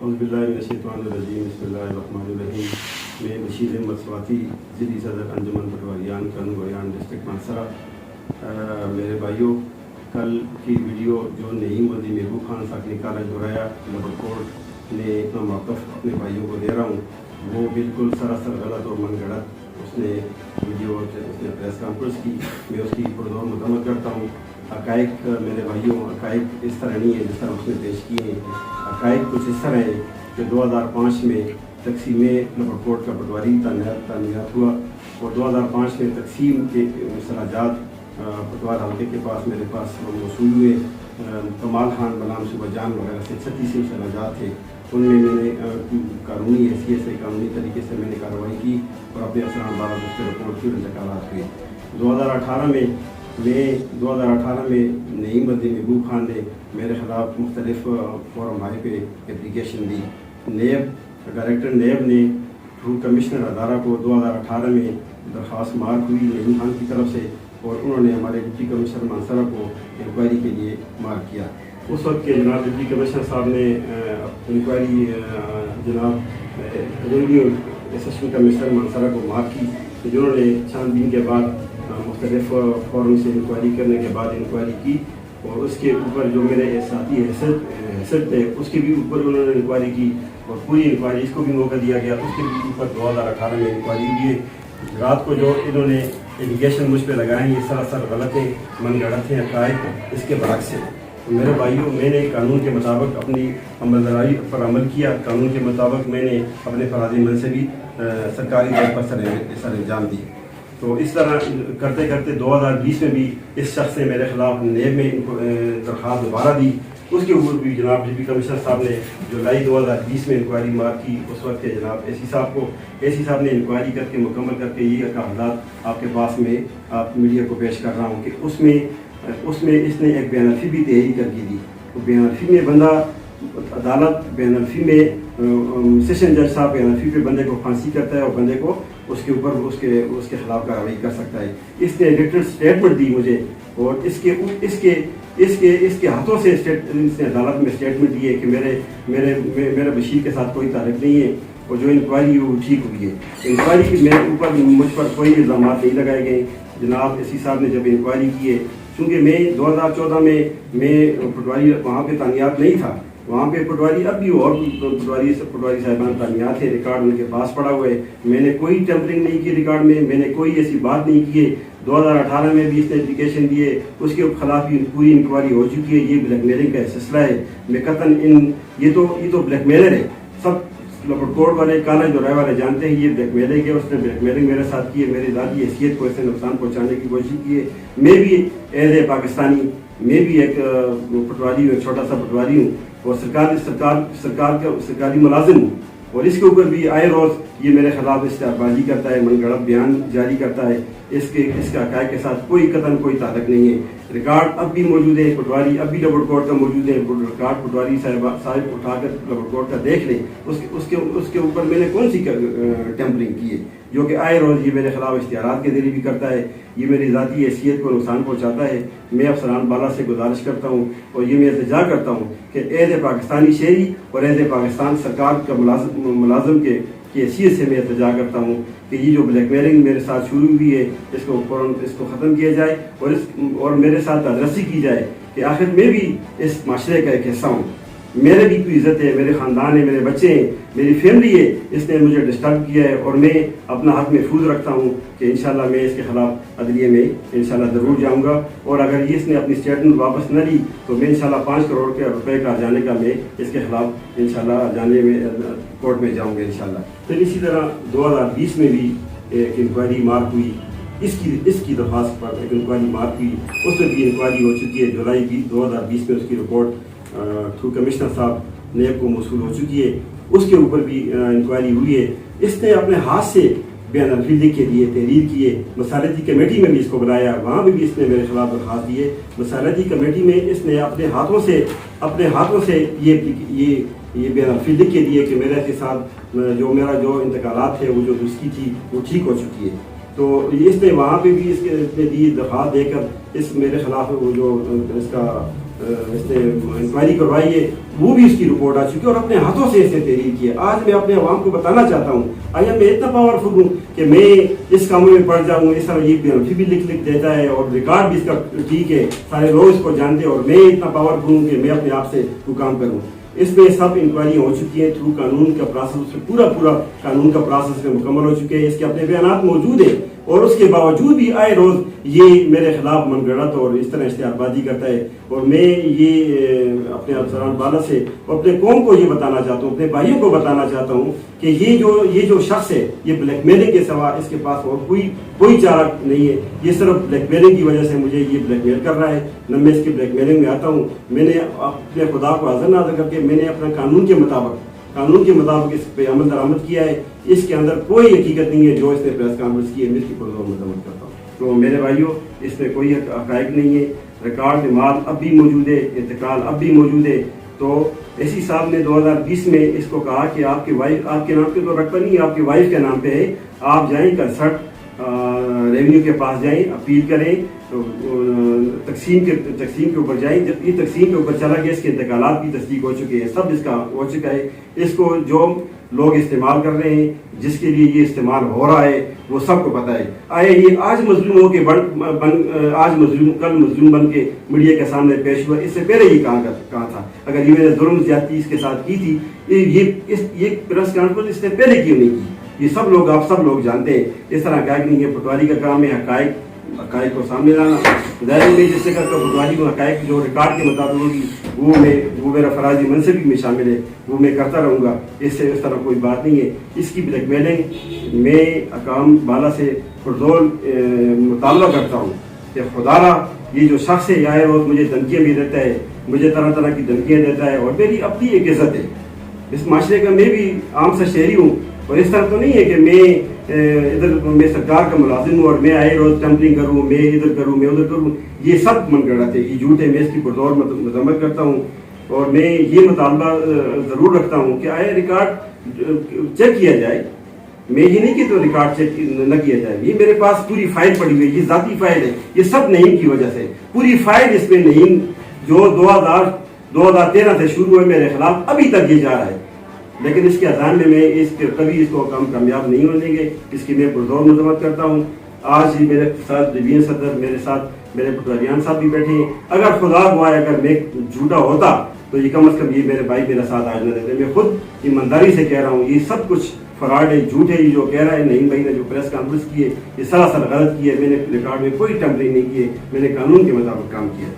اعوذ باللہ من الشیطان الرجیم بسم اللہ الرحمن الرحیم. میں بشیر احمد سواتی ضلعی صدر انجمن پٹواریان قانون گویان ڈسٹرکٹ مانسرا. میرے بھائیوں، کل کی ویڈیو جو نعیم ودی محبوب خان ساکنی کالج دورایا لبر کوٹ نے اتنا موقف اپنے بھائیوں کو دے رہا ہوں، وہ بالکل سراسر غلط اور من گھڑت اس نے ویڈیو اس نے پریس کانفرنس کی. میں اس کی پردور مذمت کرتا ہوں. حقائق میرے بھائیوں، حقائق اس طرح نہیں ہے جس طرح اس نے پیش کیے ہیں. حقائق کچھ اس طرح ہیں کہ 2005 میں تقسیم لبر کوٹ کا پٹواری تعینات ہوا اور 2005 میں تقسیم کے مسلاجات پٹوار حلقے کے پاس میرے پاس موصول ہوئے. کمال خان بنام صبح جان وغیرہ سے 36 مسلاجات تھے. ان میں نے قانونی حیثیت سے قانونی طریقے سے میں نے کارروائی کی اور اپنے افسران بارہ اس کے رپورٹ کی انتقالات ہوئے. 2018 میں نعیم ودی محبوب خان نے میرے خلاف مختلف فورم ہائی پہ اپلیکیشن دی. ڈائریکٹر نیب نے تھرو کمشنر ادارہ کو 2018 میں درخواست مارک ہوئی نعیم خان کی طرف سے اور انہوں نے ہمارے ڈپٹی کمشنر مانسرا کو انکوائری کے لیے مارک کیا. اس وقت کے جناب ڈپٹی کمشنر صاحب نے انکوائری جناب اسسٹنٹ کمشنر مانسرا کو مارک کی، جنہوں نے چھان بین کے بعد مختلف فورم سے انکوائری کرنے کے بعد انکوائری کی اور اس کے اوپر جو میرے ساتھی حیثیت تھے اس کے بھی اوپر انہوں نے انکوائری کی اور پوری انکوائری اس کو بھی موقع دیا گیا. اس کے بھی اوپر 2018 میں انکوائری ہوئی. رات کو جو انہوں نے ایلیگیشن مجھ پہ لگائے ہیں یہ سراسر غلط ہیں، من گھڑت ہیں، حقائق اس کے برعکس ہیں. میرے بھائیوں، میں نے قانون کے مطابق اپنی عملداری پر عمل کیا. قانون کے مطابق میں نے اپنے فرازی منصبی سرکاری طور پر سر انجام دی. تو اس طرح کرتے کرتے 2020 میں بھی اس شخص نے میرے خلاف نیب میں درخواست دوبارہ دی. اس کے اوپر بھی جناب ڈپٹی کمشنر صاحب نے جولائی 2020 میں انکوائری مارک کی. اس وقت کے جناب اے سی صاحب نے انکوائری کر کے مکمل کر کے یہ حالات آپ کے پاس میں آپ میڈیا کو پیش کر رہا ہوں کہ اس میں اس نے ایک بین الفی بھی تحریر کر کی تھی. بین الفی میں بندہ عدالت بین الفی میں سیشن جج صاحب بین الفی پہ بندے کو پھانسی کرتا ہے اور بندے کو اس کے اوپر اس کے خلاف کارروائی کر سکتا ہے. اس نے ریٹن اسٹیٹمنٹ دی مجھے اور اس کے ہاتھوں سے اس نے عدالت میں اسٹیٹمنٹ دی ہے کہ میرے بشیر کے ساتھ کوئی تعلق نہیں ہے اور جو انکوائری وہ ٹھیک ہوئی ہے. انکوائری کی میرے اوپر مجھ پر کوئی الزامات نہیں لگائے گئے. جناب اے سی صاحب نے جب انکوائری کی ہے، چونکہ میں 2014 میں پٹواری وہاں پہ تعینات نہیں تھا، وہاں پہ پٹواری اب بھی اور پٹواری صاحبان تعینات ہے، ریکارڈ ان کے پاس پڑا ہوا ہے. میں نے کوئی ٹیمپرنگ نہیں کی ریکارڈ میں نے کوئی ایسی بات نہیں کی ہے. 2018 میں بھی اس نے اپلیکیشن دیے، اس کے خلاف بھی پوری انکوائری ہو چکی ہے. یہ بلیک میلنگ کا سلسلہ ہے. میں قطعاً یہ تو بلیک میلر ہے. سب لبر کوٹ والے کالج دورائے والے جانتے ہیں یہ بلیک میلنگ ہے. اس نے بلیک میلنگ میرے ساتھ کی ہے، میری ذاتی حیثیت کو اس نے نقصان پہنچانے کی کوشش کی ہے. میں بھی ایز اے پاکستانی میں بھی ایک پٹواری ہوں، ایک چھوٹا سا پٹواری ہوں اور سرکاری ملازم ہوں اور اس کے اوپر بھی آئے روز یہ میرے خلاف اشتہار بازی کرتا ہے، من گھڑت بیان جاری کرتا ہے. اس کے حقائق کے ساتھ کوئی قطعاً کوئی تعلق نہیں ہے. ریکارڈ اب بھی موجود ہے، پٹواری اب بھی لبر کوٹ کا موجود ہے. ریکارڈ پٹواری صاحب اٹھا کر لبر کوٹ کا دیکھ لیں. اس کے اوپر میں نے کون سی ٹیمپرنگ کی ہے جو کہ آئے روز یہ میرے خلاف اشتہارات کے ذریعے بھی کرتا ہے. یہ میری ذاتی حیثیت کو نقصان پہنچاتا ہے. میں افسران بالا سے گزارش کرتا ہوں اور یہ میں التجا کرتا ہوں کہ ایز اے پاکستانی شہری اور ایز اے پاکستان سرکار کا ملازم کی حیثیت سے میں التجا کرتا ہوں کہ یہ جو بلیک میلنگ میرے ساتھ شروع ہوئی ہے اس کو ختم کیا جائے اور میرے ساتھ تدرسی کی جائے کہ آخر میں بھی اس معاشرے کا ایک حصہ ہوں. میرے بھی کوئی عزت ہے، میرے خاندان ہے، میرے بچے ہیں، میری فیملی ہے. اس نے مجھے ڈسٹرب کیا ہے اور میں اپنا حق محفوظ رکھتا ہوں کہ انشاءاللہ میں اس کے خلاف عدلیہ میں انشاءاللہ ضرور جاؤں گا. اور اگر اس نے اپنی اسٹیٹمنٹ واپس نہ لی تو میں انشاءاللہ 5 کروڑ کے روپے کا جانے کا میں اس کے خلاف انشاءاللہ جانے میں کورٹ میں جاؤں گا انشاءاللہ. پھر اسی طرح 2020 میں بھی ایک انکوائری مارک ہوئی. اس کی درخواست پر ایک انکوائری مارک ہوئی. اس میں بھی انکوائری ہو چکی ہے. جولائی 2020 میں اس کی رپورٹ تھرو کمشنر صاحب نیب کو موصول ہو چکی ہے. اس کے اوپر بھی انکوائری ہوئی ہے. اس نے اپنے ہاتھ سے بین الفی لکھ کے دیے، تحریر کیے. مسالتی کمیٹی میں بھی اس کو بلایا، وہاں بھی اس نے میرے خلاف درخواست دیے. مسالتی کمیٹی میں اس نے اپنے ہاتھوں سے یہ بین الفی لکھ کے دیے کہ میرے ساتھ جو انتقالات تھے وہ جو درستی تھی وہ ٹھیک ہو چکی ہے. تو اس نے وہاں پہ بھی اس نے دی درخواست دے کر اس میرے خلاف وہ جو اس کا انکوائری کروائی ہے, وہ بھی اس کی رپورٹ آ چکی ہے اور اپنے ہاتھوں سے اس نے تحریر کی ہے. آج میں اپنے عوام کو بتانا چاہتا ہوں, آیا میں اتنا پاورفل ہوں کہ میں اس کاموں میں پڑ جاؤں, اس طرح یہ بیوگرافی بھی لکھ دیتا ہے اور ریکارڈ بھی اس کا ٹھیک ہے, سارے لوگ اس کو جانتے ہیں, اور میں اتنا پاورفل ہوں کہ میں اپنے آپ سے وہ کام کروں. اس میں سب انکوائری ہو چکی ہے تھرو قانون کا پروسیس, پورا قانون کا پروسیس میں مکمل ہو چکے ہیں. اس کے اپنے بیانات موجود ہیں اور اس کے باوجود بھی آئے روز یہ میرے خلاف من گڑت اور اس طرح اشتہار بازی کرتا ہے. اور میں یہ اپنے افسران بالا سے اور اپنے قوم کو یہ بتانا چاہتا ہوں, اپنے بھائیوں کو بتانا چاہتا ہوں کہ یہ جو شخص ہے یہ بلیک میلنگ کے سوا اس کے پاس اور کوئی چارہ نہیں ہے. یہ صرف بلیک میلنگ کی وجہ سے مجھے یہ بلیک میل کر رہا ہے. نہ میں اس کی بلیک میلنگ میں آتا ہوں, میں نے اپنے خدا کو حاضر نازر کر کے میں نے اپنا قانون کے مطابق اس پہ عمل درآمد کیا ہے. اس کے اندر کوئی حقیقت نہیں ہے جو اس نے پریس کانفرنس کی ہے, میں اس کی پرزور مذمت کرتا ہوں. تو میرے بھائیوں, اس میں کوئی حقائق نہیں ہے. ریکارڈ میں مال اب بھی موجود ہے, انتقال اب بھی موجود ہے. تو ایسی صاحب نے 2020 میں اس کو کہا کہ آپ کی وائف, آپ کے نام پہ تو رقبہ نہیں ہے, آپ کی وائف کے نام پہ ہے, آپ جائیں کنسرٹ ریونیو کے پاس جائیں, اپیل کریں, تو تقسیم کے اوپر جائیں. جب یہ تقسیم کے اوپر چلا گیا, اس کے انتقالات بھی تصدیق ہو چکے ہیں, سب اس کا ہو چکا ہے. اس کو جو لوگ استعمال کر رہے ہیں, جس کے لیے یہ استعمال ہو رہا ہے, وہ سب کو پتہ ہے. آئے یہ آج مظلوم ہو کے کل مظلوم بن کے میڈیا کے سامنے پیش ہوا, اس سے پہلے یہ کہاں تھا؟ اگر یہ میں نے ظلم زیادتی اس کے ساتھ کی تھی, یہ پریس کانفرنس اس سے پہلے کیوں نہیں کی؟ یہ سب لوگ, آپ سب لوگ جانتے ہیں. اس طرح حقائق نہیں ہے. پٹواری کا کام ہے حقائق کو سامنے لانا. ظاہر نہیں جس سے کر کے پٹواری کو حقائق جو ریکارڈ کے مطابق ہوگی وہ میرا فرائض منصب میں شامل ہے, وہ میں کرتا رہوں گا. اس طرح کوئی بات نہیں ہے. اس کی بلیک میلنگ میں حکام بالا سے پرزور مطالبہ کرتا ہوں کہ خدا را یہ جو شخص ہے آئے روز مجھے دھمکیاں بھی دیتا ہے, مجھے طرح کی دھمکیاں دیتا ہے, اور میری اپنی ایک عزت ہے اس معاشرے کا. میں بھی عام سا شہری ہوں, اور اس طرح تو نہیں ہے کہ میں سرکار کا ملازم ہوں اور میں آئے روز ٹمپلنگ کروں, میں ادھر کروں, میں ادھر کروں. یہ سب من گڑت ہے, یہ جھوٹ ہے. میں اس کی پرزور مذمت کرتا ہوں, اور میں یہ مطالبہ ضرور رکھتا ہوں کہ آئے ریکارڈ چیک کیا جائے. میں یہ نہیں کہ تو ریکارڈ چیک نہ کیا جائے. یہ میرے پاس پوری فائل پڑی ہوئی ہے, یہ ذاتی فائل ہے, یہ سب نعیم کی وجہ سے. پوری فائل اس میں نعیم جو 2013 سے شروع ہوئے میرے خلاف ابھی تک یہ جا رہا ہے. لیکن اس کے اذان میں کبھی اس کو کامیاب نہیں ہونے گے. اس کی میں پرزور مذمت کرتا ہوں. آج ہی میرے ساتھ ڈویژن صدر, میرے ساتھ میرے پٹواریان صاحب بھی بیٹھے ہیں. اگر خدا گواہ اگر میں جھوٹا ہوتا تو یہ کم از کم یہ میرے بھائی میرا ساتھ آج نہ دیتے. میں خود ایمانداری سے کہہ رہا ہوں, یہ سب کچھ فراڈ ہے, جھوٹ ہے. یہ جو کہہ رہا ہے نعیم بھائی نے جو پریس کانفرنس کی ہے, یہ سراسر غلط کی ہے. میں نے ریکارڈ میں کوئی ٹمپرنگ نہیں کی ہے, میں نے قانون کے مطابق کام کیا.